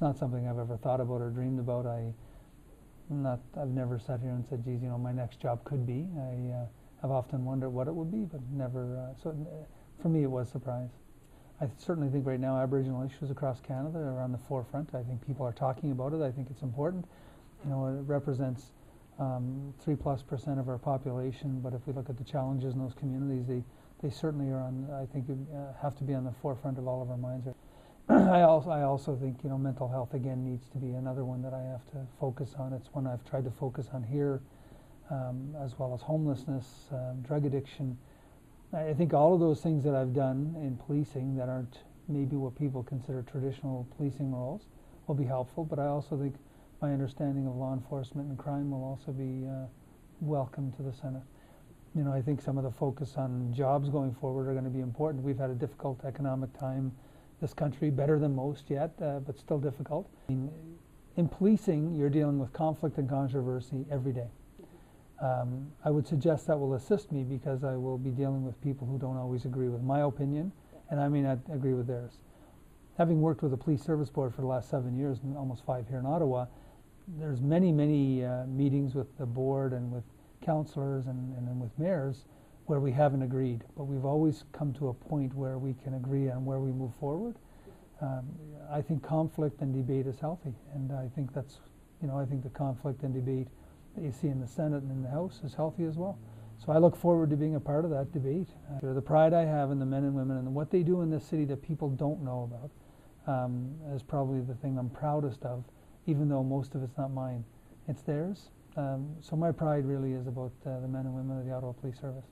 It's not something I've ever thought about or dreamed about. I've never sat here and said, geez, my next job could be. I've often wondered what it would be, but never. For me, it was a surprise. I certainly think right now Aboriginal issues across Canada are on the forefront. I think people are talking about it. I think it's important. It represents 3+% of our population, but if we look at the challenges in those communities, they certainly are on. I think have to be on the forefront of all of our minds. I also think mental health again needs to be another one that I have to focus on. It's one I've tried to focus on here, as well as homelessness, drug addiction. I think all of those things that I've done in policing that aren't maybe what people consider traditional policing roles will be helpful, but I also think my understanding of law enforcement and crime will also be welcome to the Senate. I think some of the focus on jobs going forward are going to be important. We've had a difficult economic time, this country, better than most yet, but still difficult. In policing, you're dealing with conflict and controversy every day. I would suggest that will assist me because I will be dealing with people who don't always agree with my opinion, and I may not agree with theirs. Having worked with the Police Service Board for the last 7 years, and almost 5 here in Ottawa, there's many meetings with the board and with councillors and with mayors where we haven't agreed, but we've always come to a point where we can agree on where we move forward. I think conflict and debate is healthy, and I think that's, I think the conflict and debate that you see in the Senate and in the House is healthy as well. So I look forward to being a part of that debate. The pride I have in the men and women and what they do in this city that people don't know about is probably the thing I'm proudest of, even though most of it's not mine. It's theirs. So my pride really is about the men and women of the Ottawa Police Service.